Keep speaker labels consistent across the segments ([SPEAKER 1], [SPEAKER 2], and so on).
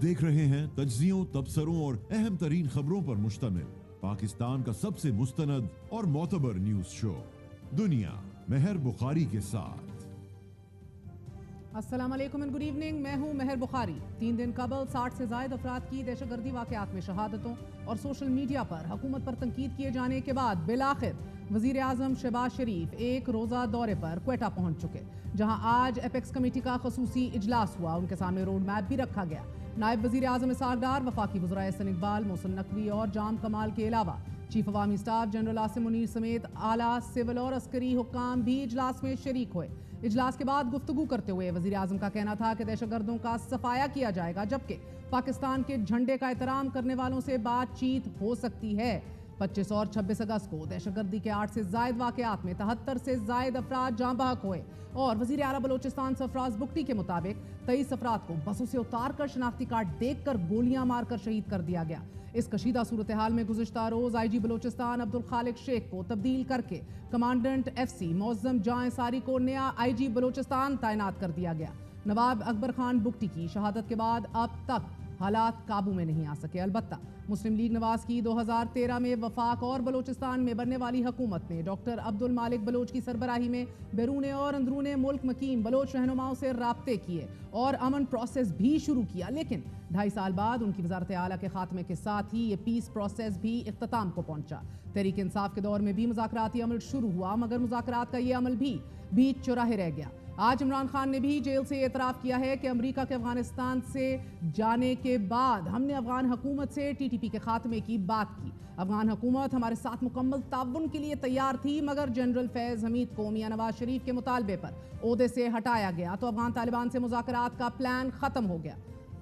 [SPEAKER 1] देख रहे हैं तज्जियों, तबसरों और अहम तरीन खबरों पर मुश्तमिल पाकिस्तान का सबसे मुस्तनद और मोतबर न्यूज शो दुनिया महर बुखारी के साथ।
[SPEAKER 2] अस्सलाम वालेकुम एंड गुड इवनिंग। मैं हूं महर बुखारी। 3 दिन कबल 60 से ज़ायद अफराद की दहशतगर्दी वाक़यात में शहादतों और सोशल मीडिया पर हुकूमत पर तनकीद किए जाने के बाद बिलाखिर वज़ीर आज़म शहबाज शरीफ एक रोज़ा दौरे पर क्वेटा पहुंच चुके, जहां आज एपेक्स कमेटी का खसूसी इजलास हुआ। उनके सामने रोड मैप भी रखा गया। नायब वज़ीर आज़म इसहाक़ डार, वफाकी वज़राए एहसन इकबाल, मोहसिन नकवी और जाम कमाल के अलावा चीफ अवामी स्टाफ जनरल आसिम मुनीर समेत आला सिविल और अस्करी हुक्काम भी इजलास में शरीक हुए। इजलास के बाद गुफ्तगू करते हुए वज़ीर आज़म का कहना था कि दहशतगर्दों का सफाया किया जाएगा, जबकि पाकिस्तान के झंडे का एहतराम करने वालों से बातचीत हो सकती है। 25 और 26 अगस्त को दहशतगर्दी के 8 से ज़ायद वाक़यात में 73 से ज़ायद अफराद जाँ बहक हुए और वज़ीर आला बलोचिस्तान सरफराज बुगटी के मुताबिक 23 अफराद को बसों से उतार कर शनाख्ती कार्ड देख कर गोलियां मारकर शहीद कर दिया गया। इस कशीदा सूरत हाल में गुज़िश्ता रोज़ IG बलोचिस्तान अब्दुल खालिक शेख को तब्दील करके कमांडेंट FC मौज़म जां सारी को नया IG बलोचिस्तान तैनात कर दिया गया। नवाब अकबर खान बुगटी की शहादत के बाद अब तक हालात काबू में नहीं आ सके। अलबत्ता मुस्लिम लीग नवाज की 2013 में वफाक और बलोचिस्तान में बनने वाली हुकूमत ने डॉक्टर अब्दुल मालिक बलोच की सरबराही में बैरून और अंदरून मुल्क मकीम बलोच रहनुमाओं से राब्ते किए और अमन प्रोसेस भी शुरू किया, लेकिन 2.5 साल बाद उनकी वज़ारत आला के खात्मे के साथ ही ये पीस प्रोसेस भी इख्तिताम को पहुंचा। तहरीक इंसाफ के दौर में भी मुज़ाकराती अमल शुरू हुआ, मगर मुज़ाकरात का ये अमल भी बीच चौराहे रह गया। आज इमरान खान ने भी जेल से एतराफ़ किया है कि अमेरिका के अफगानिस्तान से जाने के बाद हमने अफगान हुकूमत से TTP के खात्मे की बात की। अफगान हुकूमत हमारे साथ मुकम्मल ताउन के लिए तैयार थी, मगर जनरल फैज़ हमीद को मियां नवाज शरीफ के मुतालबे पर ओहदे से हटाया गया तो अफगान तालिबान से मुज़ाकरात का प्लान ख़त्म हो गया।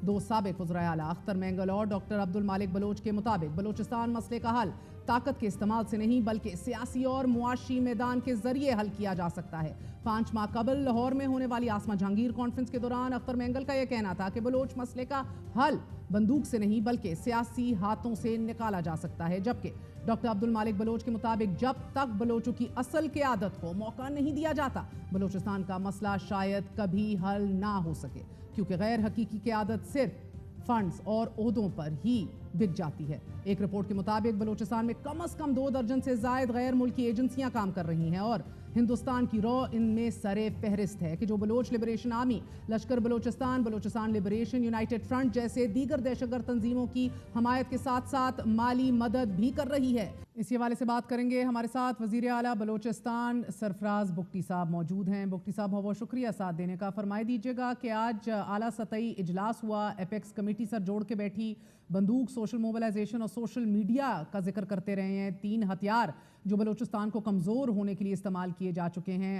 [SPEAKER 2] 2 साबिक़ वज़राए आला अख्तर मेंगल और डॉक्टर अब्दुल मालिक बलोच के मुताबिक बलोचिस्तान मसले का हल ताकत के इस्तेमाल से नहीं बल्कि सियासी और मुआशी मैदान के जरिए हल किया जा सकता है। 5 माह कबल लाहौर में होने वाली आसमा जहांगीर कॉन्फ्रेंस के दौरान अख्तर मेंगल का यह कहना था कि बलोच मसले का हल बंदूक से नहीं बल्कि सियासी हाथों से निकाला जा सकता है, जबकि डॉक्टर अब्दुल मालिक बलोच के मुताबिक जब तक बलोचों की असल क़यादत को मौका नहीं दिया जाता बलोचिस्तान का मसला शायद कभी हल ना हो सके, क्योंकि गैर हकीकी क़यादत सिर्फ फंड्स और ओहदों पर ही बिक जाती है। एक रिपोर्ट के मुताबिक बलोचिस्तान में कम से कम 2 दर्जन से ज़ायद गैर मुल्की एजेंसियां काम कर रही हैं और हिंदुस्तान की रॉ इनमें सरे फहरिस्त है कि जो बलोच लिबरेशन आर्मी, लश्कर Balochistan, Balochistan liberation United front जैसे दीगर दहशतगर्द तंजीमों की हमायत के साथ साथ माली मदद भी कर रही है। इसी हवाले से बात करेंगे। हमारे साथ वज़ीर आला बलोचिस्तान सरफराज बुगटी साहब मौजूद हैं। बुगटी साहब बहुत बहुत शुक्रिया साथ देने का। फरमाई दीजिएगा कि आज आला सतही इजलास हुआ, एपेक्स कमेटी सर जोड़ के बैठी, बंदूक, सोशल मोबिलाइजेशन और सोशल मीडिया का जिक्र करते रहे हैं, 3 हथियार जो बलोचिस्तान को कमज़ोर होने के लिए इस्तेमाल किए जा चुके हैं।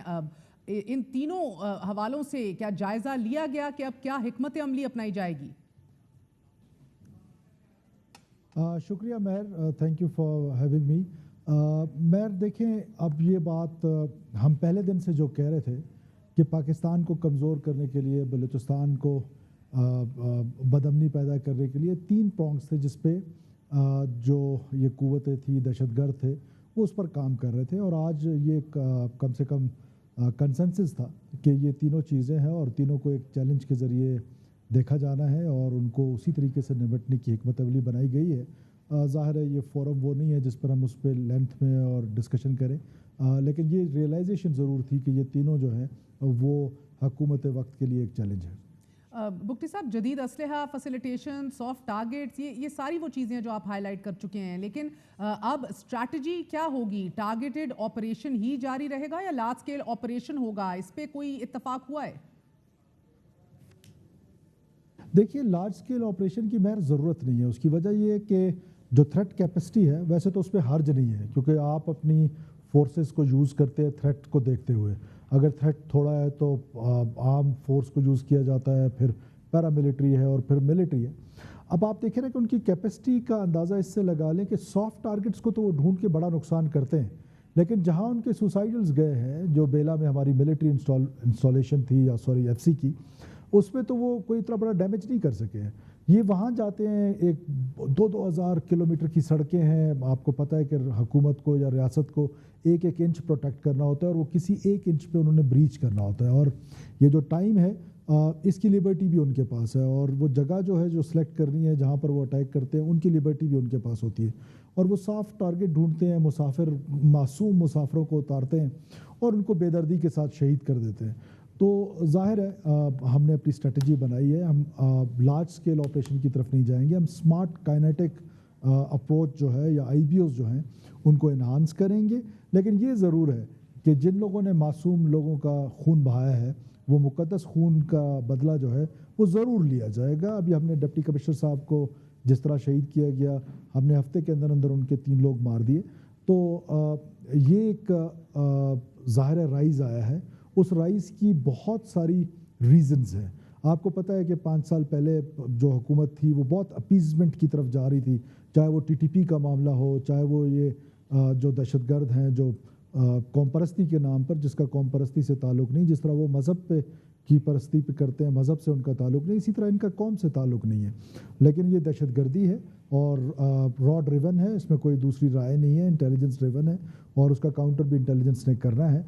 [SPEAKER 2] इन तीनों हवालों से क्या जायज़ा लिया गया कि अब क्या हिकमत अमली अपनाई जाएगी?
[SPEAKER 3] शुक्रिया Mehar, thank you for having me. Mehar देखें, अब ये बात हम पहले दिन से जो कह रहे थे कि पाकिस्तान को कमज़ोर करने के लिए, बलूचिस्तान को बदअमनी पैदा करने के लिए 3 प्रॉन्ग्स थे जिसपे जो ये कुव्वतें थी, दहशतगर्द थे, वो उस पर काम कर रहे थे। और आज ये कम से कम कंसेंसस था कि ये तीनों चीज़ें हैं और तीनों को एक चैलेंज के ज़रिए देखा जाना है और उनको उसी तरीके से निपटने की हिकमत अमली बनाई गई है। ज़ाहिर है ये फोरम वो नहीं है जिस पर हम उस पर लेंथ में और डिस्कशन करें, लेकिन ये रियलाइजेशन ज़रूर थी कि ये तीनों जो हैं वो हुकूमत वक्त के लिए एक चैलेंज है।
[SPEAKER 2] बुगटी साहब, जदीद असलहा, फैसिलिटेशन, सॉफ्ट टारगेट्स, ये सारी वो चीज़ें हैं जो आप हाईलाइट कर चुके हैं, लेकिन अब स्ट्रैटेजी क्या होगी? टारगेटेड ऑपरेशन ही जारी रहेगा या लार्ज स्केल ऑपरेशन होगा? इस पर कोई इत्तफाक हुआ है?
[SPEAKER 3] देखिए, लार्ज स्केल ऑपरेशन की महर ज़रूरत नहीं है। उसकी वजह ये है कि जो थ्रेट कैपेसिटी है वैसे तो उस पर हर्ज नहीं है, क्योंकि आप अपनी फोर्सेस को यूज़ करते हैं थ्रेट को देखते हुए। अगर थ्रेट थोड़ा है तो आर्म फोर्स को यूज़ किया जाता है, फिर पैरामिलिट्री है और फिर मिलिट्री है। अब आप देखें ना कि उनकी कैपेसिटी का अंदाज़ा इससे लगा लें कि सॉफ्ट टारगेट्स को तो वो ढूंढ के बड़ा नुकसान करते हैं, लेकिन जहाँ उनके सुसाइडल्स गए हैं, जो बेला में हमारी मिलिट्री इंस्टॉलेशन थी या FC की, उसमें तो वो कोई इतना बड़ा डैमेज नहीं कर सके हैं। ये वहाँ जाते हैं, एक 2-2 हज़ार किलोमीटर की सड़कें हैं। आपको पता है कि हुकूमत को या रियासत को 1-1 इंच प्रोटेक्ट करना होता है और वो किसी 1 इंच पे उन्होंने ब्रीच करना होता है। और ये जो टाइम है اس کی लिबर्टी भी उनके पास है, और वो जगह जो है जो सिलेक्ट करनी है जहाँ पर वो अटैक करते हैं उनकी लिबर्टी भी उनके पास होती है, और वो साफ टारगेट ढूंढते हैं, मासूम मुसाफिरों को उतारते हैं और उनको बेदर्दी के साथ शहीद कर देते हैं। तो ज़ाहिर है हमने अपनी स्ट्रेटजी बनाई है, हम लार्ज स्केल ऑपरेशन की तरफ नहीं जाएंगे, हम स्मार्ट काइनेटिक अप्रोच जो है या IBOs जो हैं उनको इन्हांस करेंगे, लेकिन ये ज़रूर है कि जिन लोगों ने मासूम लोगों का खून बहाया है वो मुक़द्दस खून का बदला जो है वो ज़रूर लिया जाएगा। अभी हमने डिप्टी कमिश्नर साहब को जिस तरह शहीद किया गया, हमने हफ्ते के अंदर अंदर उनके 3 लोग मार दिए, तो ये एक ज़ाहिर राइज़ आया है। उस राइज़ की बहुत सारी रीज़न्स हैं। आपको पता है कि 5 साल पहले जो हुकूमत थी वो बहुत अपीज़मेंट की तरफ जा रही थी, चाहे वो TTP का मामला हो, चाहे वो ये जो दहशतगर्द हैं जो कौम परस्ती के नाम पर, जिसका कौम परस्ती से ताल्लुक़ नहीं, जिस तरह वो मज़हब पे की परस्ती पे करते हैं, मज़हब से उनका ताल्लुक़ नहीं, इसी तरह इनका कौम से ताल्लुक़ नहीं है, लेकिन ये दहशतगर्दी है और रॉ ड्रिवन है, इसमें कोई दूसरी राय नहीं है, इंटेलिजेंस ड्रिवन है और उसका काउंटर भी इंटेलिजेंस ने करना है।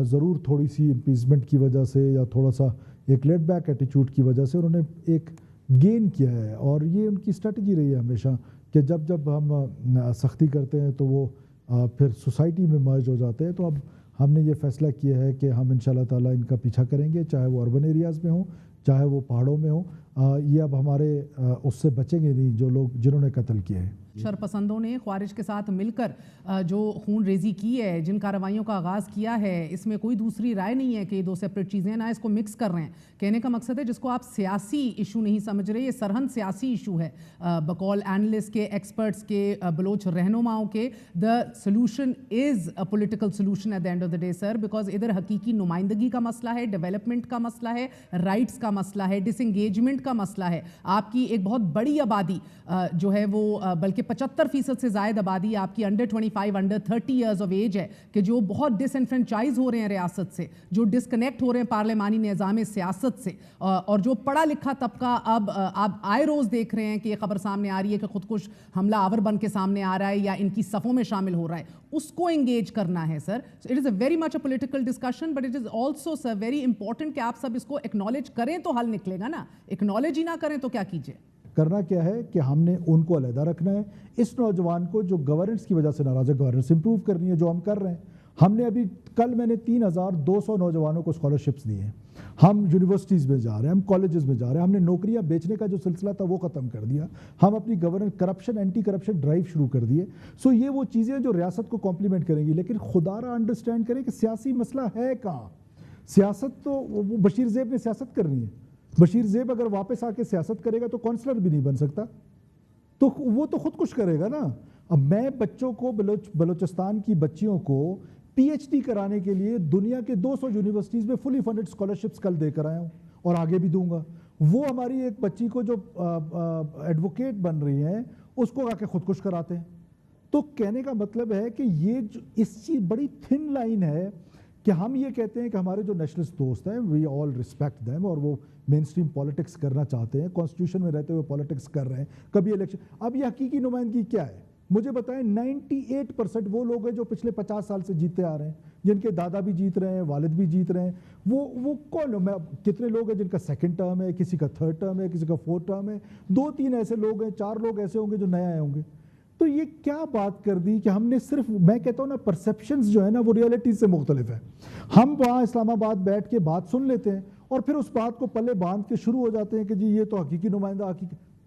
[SPEAKER 3] ज़रूर थोड़ी सी अपीज़मेंट की वजह से या थोड़ा सा एक लेट बैक एटीट्यूड की वजह से उन्होंने एक गेन किया है, और ये उनकी स्ट्रेटजी रही है हमेशा कि जब जब हम सख्ती करते हैं तो वो फिर सोसाइटी में मर्ज हो जाते हैं। तो अब हमने ये फ़ैसला किया है कि हम इंशाल्लाह ताला इनका पीछा करेंगे, चाहे वो अर्बन एरियाज़ में हो, चाहे वो पहाड़ों में हो। ये अब हमारे उससे बचेंगे नहीं जो लोग जिन्होंने कत्ल किए हैं।
[SPEAKER 2] शरपसंदों ने ख्वारिज के साथ मिलकर जो खून रेजी की है, जिन कार्रवाइयों का आगाज़ किया है, इसमें कोई दूसरी राय नहीं है कि ये 2 सेपरेट चीज़ें ना इसको मिक्स कर रहे हैं। कहने का मकसद है जिसको आप सियासी इशू नहीं समझ रहे, ये सरहद सियासी इशू है। बकौल एनालिस्ट के, एक्सपर्ट्स के, बलोच रहनुमाओं के, the solution is a political solution at the end of the day sir, because इधर हकीकी नुमाइंदगी का मसला है, डेवलपमेंट का मसला है, राइट्स का मसला है, डिसंगेजमेंट का मसला है। आपकी एक बहुत बड़ी आबादी जो है वो बल्कि 75% से ज़ायद आबादी आपकी under 25 under 30 years of age है कि जो बहुत डिसइनफ्रेंचाइज हो रहे हैं रियासत से, जो डिस्कनेक्ट हो रहे हैं पार्लिमानी निज़ाम सियासत से, और जो पढ़ा लिखा तबका अब आप आए रोज़ देख रहे हैं कि ये खबर सामने आ रही है कि खुदकुश हमला आवर बन के सामने आ रहा है या इनकी सफ़ों में शामिल हो रहा है, उसको एंगेज करना है sir. It is a very much a political discussion, but it is also sir very important कि आप सब इसको एक्नॉलेज करें तो हल निकलेगा ना, एक्नॉलेज ही ना करें तो क्या कीजिए।
[SPEAKER 3] करना क्या है कि हमने उनको अलहदा रखना है, इस नौजवान को जो गवर्नेंस की वजह से नाराज़ है, गवर्नेंस इंप्रूव करनी है, जो हम कर रहे हैं। हमने अभी कल मैंने 3200 नौजवानों को स्कॉलरशिप्स दी हैं, हम यूनिवर्सिटीज़ में जा रहे हैं, हम कॉलेजेस में जा रहे हैं, हमने नौकरियां बेचने का जो सिलसिला था वो ख़त्म कर दिया, हम अपनी governance corruption anti corruption drive शुरू कर दिए। सो ये वो चीज़ें जो रियासत को कॉम्प्लीमेंट करेंगी, लेकिन खुदारा अंडरस्टैंड करें कि सियासी मसला है कहाँ। सियासत तो वो बशीर ज़ेब ने सियासत करनी है, बशीर ज़ेब अगर वापस आके सियासत करेगा तो काउंसलर भी नहीं बन सकता, तो वो तो खुदकुश करेगा ना। अब मैं बच्चों को बलोचिस्तान की बच्चियों को PhD कराने के लिए दुनिया के 200 यूनिवर्सिटीज़ में फुली फंडेड स्कॉलरशिप्स कल देकर आया हूँ और आगे भी दूंगा। वो हमारी एक बच्ची को जो एडवोकेट बन रही है उसको आके खुदकुश कराते हैं। तो कहने का मतलब है कि ये जो इस चीज़ बड़ी थिन लाइन है कि हम ये कहते हैं कि हमारे जो नेशनलिस्ट दोस्त हैं वी ऑल रिस्पेक्ट देम, और वो मेन स्ट्रीम पॉलिटिक्स करना चाहते हैं, कॉन्स्टिट्यूशन में रहते हुए पॉलिटिक्स कर रहे हैं, कभी इलेक्शन। अब ये हकीकी नुमाइंदगी क्या है मुझे बताएं। 98% वो लोग हैं जो पिछले 50 साल से जीते आ रहे हैं, जिनके दादा भी जीत रहे हैं, वालिद भी जीत रहे हैं। वो कौन है? कितने लोग हैं जिनका 2nd टर्म है, किसी का 3rd टर्म है, किसी का 4th टर्म है, 2-3 ऐसे लोग हैं, 4 लोग ऐसे होंगे जो नए आए होंगे। तो ये क्या बात कर दी कि हमने सिर्फ, मैं कहता हूँ ना, परसेप्शंस जो है ना वो रियलिटी से मुख्तलिफ है। हम वहाँ इस्लामाबाद बैठ के बात सुन लेते हैं और फिर उस बात को पल्ले बांध के शुरू हो जाते हैं कि जी ये तो हकीकी नुमाइंदा।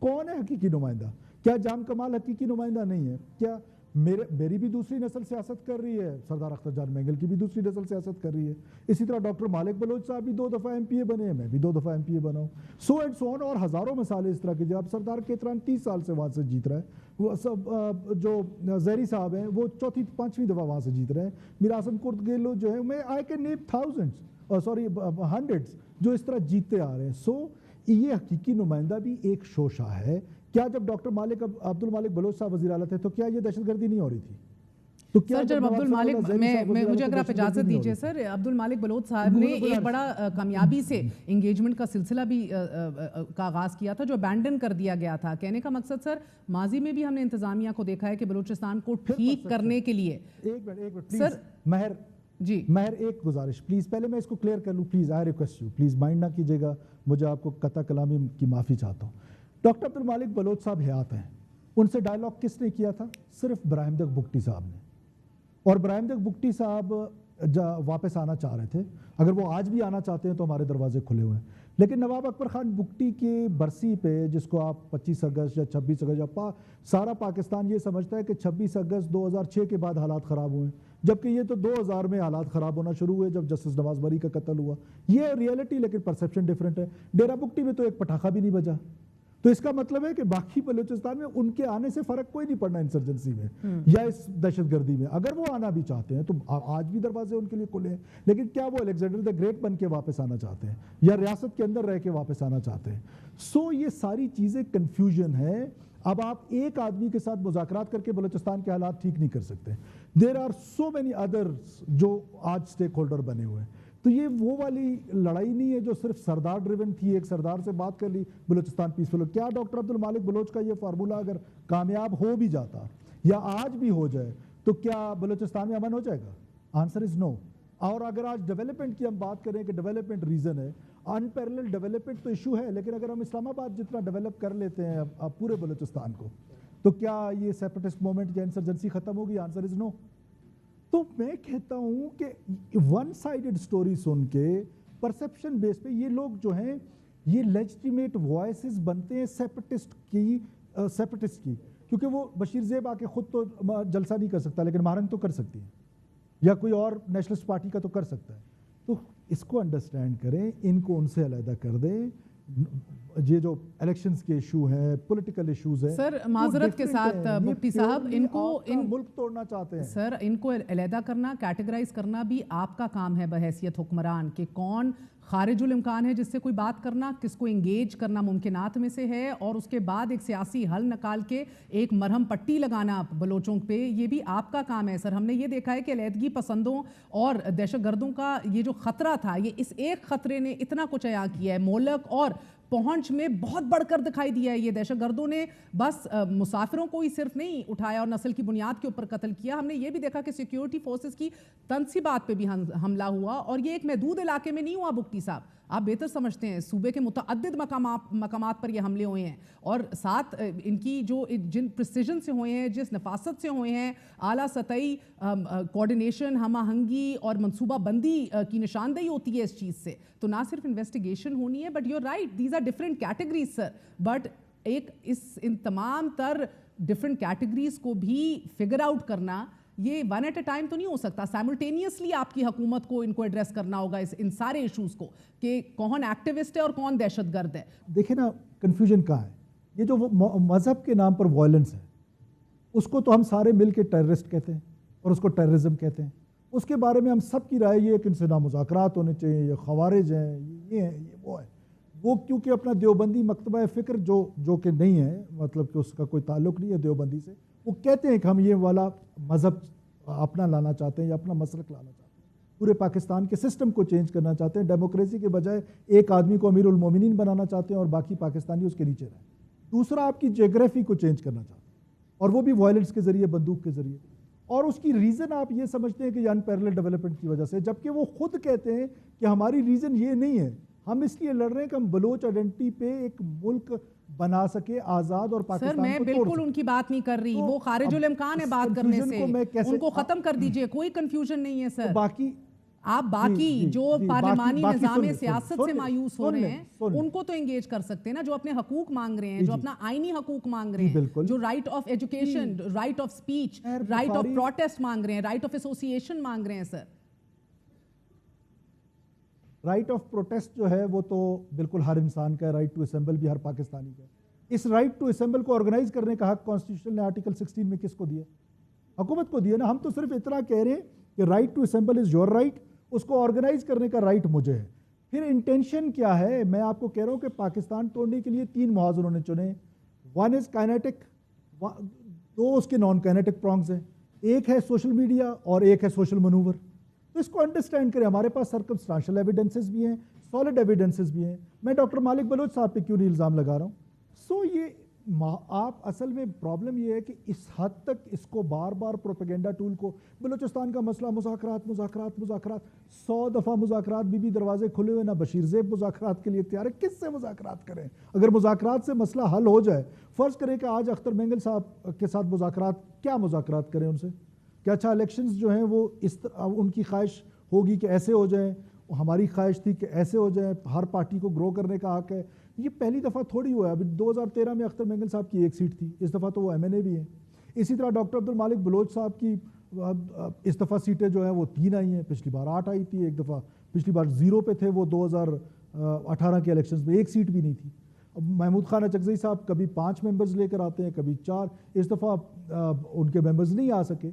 [SPEAKER 3] कौन है हकीकी नुमाइंदा? क्या जाम कमाल हकीकी नुमाइंदा नहीं है? क्या मेरी भी दूसरी नस्ल सियासत कर रही है, सरदार अख्तर जान मैंगल की भी दूसरी नस्ल सियासत कर रही है, इसी तरह डॉक्टर मालिक बलोच साहब भी 2 दफ़ा MPA बने हैं, मैं भी 2 दफ़ा MPA बना हूँ, सो एंड सो ऑन, और हज़ारों मिसालें इस तरह की। अब सरदार केतरान 30 साल से वहाँ से जीत रहा है, वो सब जो जहरी साहब हैं वो 4th-5वीं दफ़ा वहाँ से जीत रहे हैं, मिरासम कुर्द गेलो जो है, मैं आई कैन नेम हंड्रेड्स जो इस तरह जीतते आ रहे हैं। सो ये हकीकी नुमाइंदा भी एक शोशा है। क्या जब डॉक्टर अब्दुल मालिक बलोच साहब वज़ीर आला थे तो क्या ये दहशतगर्दी नहीं हो रही थी? तो क्या
[SPEAKER 2] सर जब अब्दुल मालिक मुझे अगर आप इजाज़त दीजिए सर, अब्दुल मालिक बलोच साहब ने एक बड़ा कामयाबी से इंगेजमेंट का सिलसिला भी का आगाज़ किया था जो अबैंडन कर दिया गया था। कहने का मकसद सर, माजी में भी हमने इंतज़ामिया को देखा है कि बलूचिस्तान को ठीक करने के लिए।
[SPEAKER 3] एक मिनट सर, महर
[SPEAKER 2] جی
[SPEAKER 3] مہر ایک گزارش پلیز، پہلے میں اس کو کلیئر کر لوں please, I request you please mind نہ کیجیے گا، مجھے آپ کو قطع کلامی کی معافی چاہتا ہوں. ڈاکٹر عبد المالک بلوچ صاحب حیات ہیں، ان سے ڈائلاگ کس نے کیا تھا؟ صرف براہمدک بگٹی صاحب نے. اور براہمدک بگٹی صاحب واپس آنا چاہ رہے تھے، اگر وہ آج بھی آنا چاہتے ہیں تو ہمارے دروازے کھلے ہوئے ہیں. لیکن نواب اکبر خان بگٹی کی برسی پہ، جس کو آپ 25 اگست یا 26 اگست یا سارا پاکستان یہ سمجھتا ہے کہ 26 اگست 2006 کے بعد حالات خراب ہوئے ہیں، جبکہ یہ تو 2000 میں حالات خراب ہونا شروع ہوئے جب جسٹس نواز بری کا قتل ہوا. یہ ریئلٹی، لیکن پرسیپشن ڈیفرنٹ ہے. ڈیرہ بگٹی میں تو ایک پٹاخہ بھی نہیں بجا. تو اس کا مطلب ہے کہ باقی بلوچستان میں ان کے آنے سے فرق کوئی نہیں پڑنا انسرجنسی میں یا اس دہشت گردی میں. اگر وہ آنا بھی چاہتے ہیں تو آج بھی دروازے ان کے لیے کھلے ہیں. لیکن کیا وہ الیگزینڈر دی گریٹ بن کے واپس آنا چاہتے ہیں یا ریاست کے اندر رہ کے واپس آنا چاہتے ہیں؟ سو یہ ساری چیزیں کنفیوژن ہے. اب آپ ایک آدمی کے ساتھ مذاکرات کر کے بلوچستان کے حالات ٹھیک نہیں کر سکتے. There are so many others جو آج اسٹیک ہولڈر بنے ہوئے ہیں. تو یہ وہ والی لڑائی نہیں ہے جو صرف سردار ڈریون تھی، ایک سردار سے بات کر لی بلوچستان پیسفل. کیا ڈاکٹر عبد المالک بلوچ کا یہ فارمولہ اگر کامیاب ہو بھی جاتا یا آج بھی ہو جائے تو کیا بلوچستان میں امن ہو جائے گا؟ آنسر از نو. اور اگر آج ڈیولپمنٹ کی ہم بات کریں کہ ڈیولپمنٹ ریزن ہے، انپیرلل ڈیولپمنٹ تو ایشو ہے، لیکن اگر ہم اسلام آباد جتنا ڈیولپ کر لیتے ہیں پورے بلوچستان کو، تو کیا یہ سیپریٹسٹ موومنٹ یا انسرجنسی ختم ہوگی؟ آنسر از نو. تو میں کہتا ہوں کہ ون سائیڈڈ سٹوری سن کے پرسیپشن بیس پہ یہ لوگ جو ہیں یہ لیجٹیمیٹ وائسز بنتے ہیں سیپریٹسٹ کی، کیونکہ وہ بشیر زیب آ کے خود تو جلسہ نہیں کر سکتا، لیکن مہرنگ تو کر سکتی ہے، یا کوئی اور نیشنلسٹ پارٹی کا تو کر سکتا ہے. تو اس کو انڈرسٹینڈ کریں، ان کو ان سے علیحدہ کر دیں. یہ جو الیکشنز کے ایشو ہیں، پولیٹیکل ایشوز ہیں،
[SPEAKER 2] سر معذرت کے ساتھ بگٹی صاحب، ان کو
[SPEAKER 3] ملک توڑنا چاہتے ہیں.
[SPEAKER 2] سر ان کو علیحدہ کرنا، کیٹیگرائز کرنا بھی آپ کا کام ہے بحیثیت حکمران، کہ کون خارج الامکان ہے جس سے کوئی بات کرنا، کس کو انگیج کرنا ممکنات میں سے ہے، اور اس کے بعد ایک سیاسی حل نکال کے ایک مرہم پٹی لگانا بلوچوں پہ، یہ بھی آپ کا کام ہے. سر ہم نے یہ دیکھا ہے کہ علیحدگی پسندوں اور دہشت گردوں کا یہ جو خطرہ تھا، یہ اس ایک خطرے نے اتنا کچھ عیاں کیا ہے. مولک اور پہنچ میں بہت بڑھ کر دکھائی دیا ہے. یہ دہشت گردوں نے بس مسافروں کو ہی صرف نہیں اٹھایا اور نسل کی بنیاد کے اوپر قتل کیا، ہم نے یہ بھی دیکھا کہ سیکیورٹی فورسز کی تنصیبات پہ بھی حملہ ہوا، اور یہ ایک محدود علاقے میں نہیں ہوا. بگٹی صاحب آپ بہتر سمجھتے ہیں، صوبے کے متعدد مقامات پر یہ حملے ہوئے ہیں، اور ساتھ ان کی جو جن پریسیجن سے ہوئے ہیں، جس نفاست سے ہوئے ہیں، اعلیٰ سطحی کوارڈینیشن، ہم آہنگی اور منصوبہ بندی کی نشاندہی ہوتی ہے اس چیز سے. تو نہ صرف انویسٹیگیشن ہونی ہے، but you are right, these are different categories sir. But ایک ان تمام تر ڈفرینٹ کیٹیگریز کو بھی فگر آؤٹ کرنا، یہ ون ایٹ اے ٹائم تو نہیں ہو سکتا. سائملٹینیسلی آپ کی حکومت کو ان کو ایڈریس کرنا ہوگا ان سارے ایشوز کو، کہ کون ایکٹیوسٹ ہے اور کون دہشت گرد ہے.
[SPEAKER 3] دیکھیں نا کنفیوژن کہاں ہے. یہ جو مذہب کے نام پر وائلنس ہے، اس کو تو ہم سارے مل کے ٹیررسٹ کہتے ہیں اور اس کو ٹیررزم کہتے ہیں. اس کے بارے میں ہم سب کی رائے یہ ہے کہ ان سے نہ مذاکرات ہونے چاہیے، یہ خوارج ہیں، یہ ہیں، یہ وہ ہے. وہ کیونکہ اپنا دیوبندی مکتبہ فکر جو کہ نہیں ہے، مطلب کہ اس کا کوئی تعلق نہیں ہے دیوبندی سے، وہ کہتے ہیں کہ ہم یہ والا مذہب اپنا لانا چاہتے ہیں یا اپنا مسلک لانا چاہتے ہیں، پورے پاکستان کے سسٹم کو چینج کرنا چاہتے ہیں، ڈیموکریسی کے بجائے ایک آدمی کو امیر المومنین بنانا چاہتے ہیں اور باقی پاکستانی اس کے نیچے رہیں. دوسرا آپ کی جیوگرافی کو چینج کرنا چاہتے ہیں، اور وہ بھی وائلنس کے ذریعے، بندوق کے ذریعے. اور اس کی ریزن آپ یہ سمجھتے ہیں کہ یہ انپیرلل ڈیولپمنٹ کی وجہ سے، جبکہ وہ خود کہتے ہیں کہ ہماری ریزن یہ نہیں ہے، ہم اس لیے لڑ رہے ہیں کہ ہم بلوچ آئیڈینٹی پہ ایک ملک بنا سکے آزاد اور پاکستان کو توڑ سکے.
[SPEAKER 2] سر میں بالکل ان کی بات نہیں کر رہی، وہ خارج الامکان ہے بات کرنے سے، ان کو ختم کر دیجئے، کوئی کنفیوژن نہیں ہے سر.
[SPEAKER 3] باقی
[SPEAKER 2] آپ باقی جو پارلیمانی نظام سیاست سے مایوس ہو رہے ہیں ان کو تو انگیج کر سکتے ہیں نا، جو اپنے حقوق مانگ رہے ہیں، جو اپنا آئینی حقوق مانگ رہے ہیں، جو right of education, right of speech, right of protest مانگ رہے ہیں، رائٹ آف ایسوسیشن مانگ رہے ہیں. سر
[SPEAKER 3] رائٹ آف پروٹیسٹ جو ہے وہ تو بالکل ہر انسان کا ہے، رائٹ ٹو اسمبل بھی ہر پاکستانی کا ہے. اس رائٹ ٹو اسمبل کو آرگنائز کرنے کا حق کانسٹیٹیوشن نے آرٹیکل 16 میں کس کو دیا؟ حکومت کو دیا نا. ہم تو صرف اتنا کہہ رہے ہیں کہ right to assemble is your right, اس کو آرگنائز کرنے کا رائٹ مجھے ہے. پھر انٹینشن کیا ہے؟ میں آپ کو کہہ رہا ہوں کہ پاکستان توڑنے کے لیے 3 محاذ انہوں نے چنے. ون از کائنیٹک، 2 اس کے نان کائنیٹک پرانگز ہیں، ایک ہے سوشل میڈیا اور ایک ہے سوشل منوور. تو اس کو انڈرسٹینڈ کریں. ہمارے پاس سرکمسٹانشل ایویڈنسز بھی ہیں، سالڈ ایویڈنسز بھی ہیں. میں ڈاکٹر مالک بلوچ صاحب پہ کیوں نہیں الزام لگا رہا ہوں. سو آپ اصل میں پرابلم یہ ہے کہ اس حد تک اس کو بار بار پروپیگنڈا ٹول کو بلوچستان کا مسئلہ مذاکرات 100 دفعہ مذاکرات بھی دروازے کھلے ہوئے، نہ بشیر زیب مذاکرات کے لیے تیار ہے، کس سے مذاکرات کریں؟ اگر مذاکرات سے مسئلہ حل ہو جائے، فرض کریں کہ آج اختر مینگل صاحب کے ساتھ کیا مذاکرات کریں ان سے؟ کہ اچھا الیکشنز جو ہیں وہ ان کی خواہش ہوگی کہ ایسے ہو جائیں، ہماری خواہش تھی کہ ایسے ہو جائیں، ہر پارٹی کو گرو کرنے کا حق ہے. یہ پہلی دفعہ تھوڑی ہوا ہے. ابھی 2013 میں اختر مینگل صاحب کی 1 سیٹ تھی، اس دفعہ تو وہ ایم این اے بھی ہیں. اسی طرح ڈاکٹر عبدالمالک بلوچ صاحب کی اس دفعہ سیٹیں جو ہیں وہ 3 آئی ہیں. پچھلی بار 8 آئی تھی، ایک دفعہ پچھلی بار 0 پہ تھے وہ 2018 کے الیکشنز میں 1 سیٹ بھی نہیں تھی. محمود خان اچکزئی صاحب کبھی 5 ممبرز لے کر آتے ہیں، کبھی 4. اس دفعہ ان کے ممبرز نہیں آ سکے.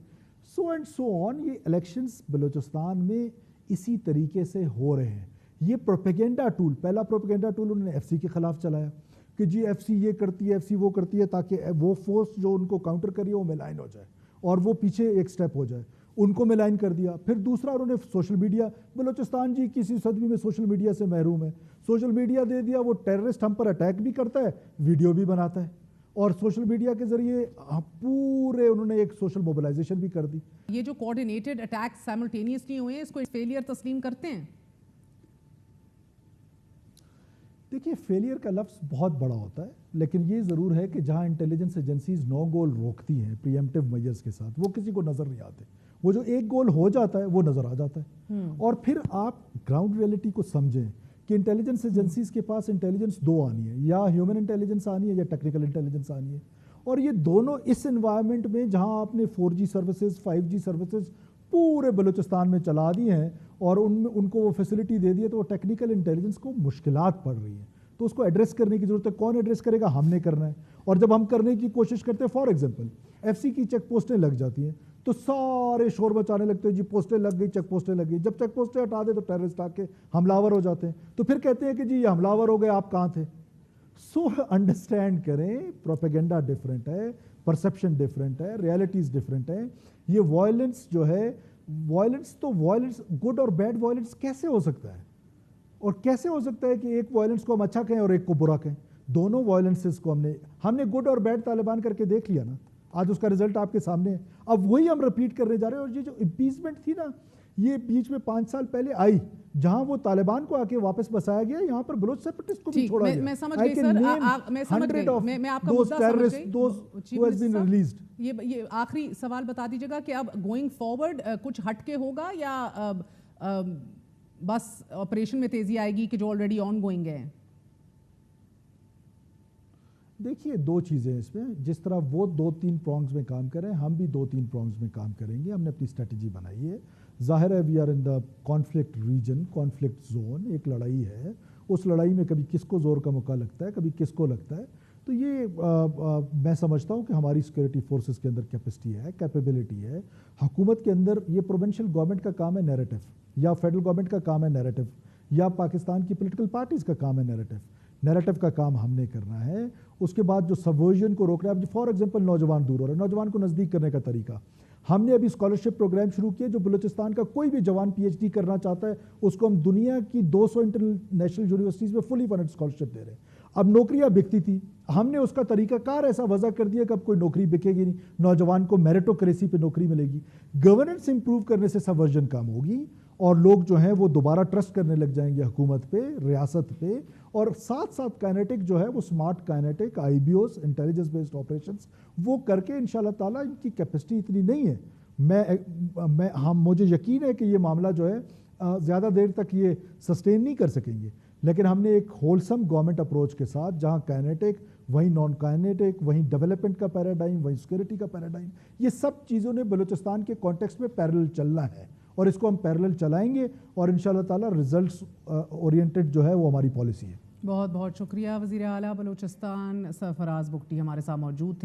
[SPEAKER 3] سو اینڈ سو آن. یہ الیکشنز بلوچستان میں اسی طریقے سے ہو رہے ہیں. یہ پروپیگنڈا ٹول، پہلا پروپیگنڈا ٹول انہوں نے ایف سی کے خلاف چلایا کہ جی ایف سی یہ کرتی ہے، ایف سی وہ کرتی ہے، تاکہ وہ فورس جو ان کو کاؤنٹر کری ہے وہ ملائن ہو جائے اور وہ پیچھے ایک سٹیپ ہو جائے. ان کو ملائن کر دیا. پھر دوسرا انہوں نے سوشل میڈیا، بلوچستان جی کسی صدی میں سوشل میڈیا سے محروم ہے، سوشل میڈیا دے دیا. وہ ٹیررسٹ ہم پر اٹیک بھی کرتا ہے، ویڈیو بھی بناتا ہے، اور سوشل میڈیا کے ذریعے پورے انہوں نے ایک سوشل موبلائزیشن بھی کر دی.
[SPEAKER 2] یہ جو کوارڈینیٹڈ اٹیک سائملٹینیسلی ہوئے ہیں، اس کو فیلئر تسلیم کرتے ہیں؟
[SPEAKER 3] دیکھیے، فیلئر کا لفظ بہت بڑا ہوتا ہے، لیکن یہ ضرور ہے کہ جہاں انٹیلیجنس ایجنسیز 9 گول روکتی ہیں پری ایمپٹیو میجرز کے ساتھ، وہ کسی کو نظر نہیں آتے. وہ جو 1 گول ہو جاتا ہے وہ نظر آ جاتا ہے. اور پھر آپ گراؤنڈ ریئلٹی کو سمجھیں کہ انٹیلیجنس ایجنسیز کے پاس انٹیلیجنس 2 آنی ہے، یا ہیومن انٹیلیجنس آنی ہے یا ٹیکنیکل انٹیلیجنس آنی ہے. اور یہ دونوں اس انوائرمنٹ میں جہاں آپ نے 4G سروسز 5G سروسز پورے بلوچستان میں چلا دی ہیں اور ان کو وہ فیسلٹی دے دی ہے، تو وہ ٹیکنیکل انٹیلیجنس کو مشکلات پڑ رہی ہیں. تو اس کو ایڈریس کرنے کی ضرورت ہے. کون ایڈریس کرے گا؟ ہم نے کرنا ہے. اور جب ہم کرنے کی کوشش کرتے ہیں، فار ایگزامپل ایف سی کی چیک پوسٹیں لگ جاتی ہیں تو سارے شور بچانے لگتے ہیں، جی پوسٹیں لگ گئی، چیک پوسٹیں لگ گئی. جب چیک پوسٹیں ہٹا دے تو ٹیررسٹ آ کے حملہ ور ہو جاتے ہیں. تو پھر کہتے ہیں کہ جی یہ حملہ ور ہو گئے، آپ کہاں تھے؟ سو انڈرسٹینڈ کریں، پروپیگنڈا ڈفرینٹ ہے، پرسیپشن ڈفرینٹ ہے، ریالٹیز ڈفرینٹ ہیں. یہ وائلنس جو ہے، وائلنس گڈ اور بیڈ وائلنس کیسے ہو سکتا ہے؟ اور کیسے ہو سکتا ہے کہ ایک وائلنس کو ہم اچھا کہیں اور ایک کو برا کہیں؟ دونوں وائلنسز کو ہم نے گڈ اور بیڈ طالبان کر کے دیکھ لیا نا. آج اس کا رزلٹ آپ کے سامنے ہے. اب وہی ہم رپیٹ کرنے جا رہے ہیں. اور یہ جو امپیچمنٹ تھی نا، یہ بیچ میں 5 سال پہلے آئی، جہاں وہ طالبان کو آ کے واپس بسایا گیا، یہاں پر بلوچ سیپریٹسٹ کو بھی چھوڑا گیا.
[SPEAKER 2] میں سمجھ گئی سر، میں آپ کا مدعا سمجھ گئی. یہ آخری سوال بتا دیجیے گا کہ اب گوئنگ فارورڈ کچھ ہٹ کے ہوگا، یا بس آپریشن میں تیزی آئے گی کہ جو آلریڈی آن گوئنگ ہے؟
[SPEAKER 3] دیکھیے، 2 چیزیں اس میں. جس طرح وہ 2-3 پرونگز میں کام کریں، ہم بھی 2-3 پرونگز میں کام کریں گے. ہم نے اپنی اسٹریٹجی بنائی ہے. ظاہر ہے we are in the conflict region, conflict zone. ایک لڑائی ہے، اس لڑائی میں کبھی کس کو زور کا موقع لگتا ہے، کبھی کس کو لگتا ہے. تو یہ میں سمجھتا ہوں کہ ہماری سیکورٹی فورسز کے اندر کیپیسٹی ہے، کیپیبلٹی ہے. حکومت کے اندر یہ پروونشل گورنمنٹ کا کام ہے نیریٹو، یا فیڈرل گورنمنٹ کا کام ہے نیریٹو، یا پاکستان کی پولیٹیکل پارٹیز کا کام ہے نیریٹو. نیریٹو کا کام ہم نے کرنا ہے. اس کے بعد جو سبورژن کو روک رہا ہے، فار ایگزامپل نوجوان دور ہو رہا ہے، نوجوان کو نزدیک کرنے کا طریقہ. ہم نے ابھی اسکالرشپ پروگرام شروع کیا. جو بلوچستان کا کوئی بھی جوان پی ایچ ڈی کرنا چاہتا ہے، اس کو ہم دنیا کی 200 انٹرنیشنل یونیورسٹیز میں فلی فنڈڈ اسکالرشپ دے رہے ہیں. اب نوکریاں بکتی تھی، ہم نے اس کا طریقہ کار ایسا وضع کر دیا کہ اب کوئی نوکری بکے گی نہیں، نوجوان کو میرٹوکریسی پہ نوکری ملے گی. گورننس امپروو کرنے سے سبورژن کم ہوگی، اور لوگ جو ہیں وہ دوبارہ ٹرسٹ کرنے لگ جائیں گے حکومت پہ، ریاست پہ. اور ساتھ ساتھ کائنیٹک جو ہے وہ smart kinetic, I B Os, intelligence based operations وہ کر کے انشاءاللہ تعالیٰ. ان کی کیپیسٹی اتنی نہیں ہے، مجھے یقین ہے کہ یہ معاملہ جو ہے زیادہ دیر تک یہ سسٹین نہیں کر سکیں گے. لیکن ہم نے ایک ہولسم گورنمنٹ اپروچ کے ساتھ، جہاں کائنیٹک وہیں نان کائنیٹک، وہیں ڈیولپمنٹ کا پیراڈائم، وہیں سیکورٹی کا پیراڈائم، یہ سب چیزوں نے بلوچستان کے کانٹیکسٹ میں پیرلل چلنا ہے. اور اس کو ہم پیرلل چلائیں گے، اور انشاءاللہ تعالیٰ ریزلٹس اورینٹڈ جو ہے وہ ہماری پالیسی ہے.
[SPEAKER 2] بہت بہت شکریہ. وزیر اعلیٰ بلوچستان سرفراز بگٹی ہمارے ساتھ موجود تھے.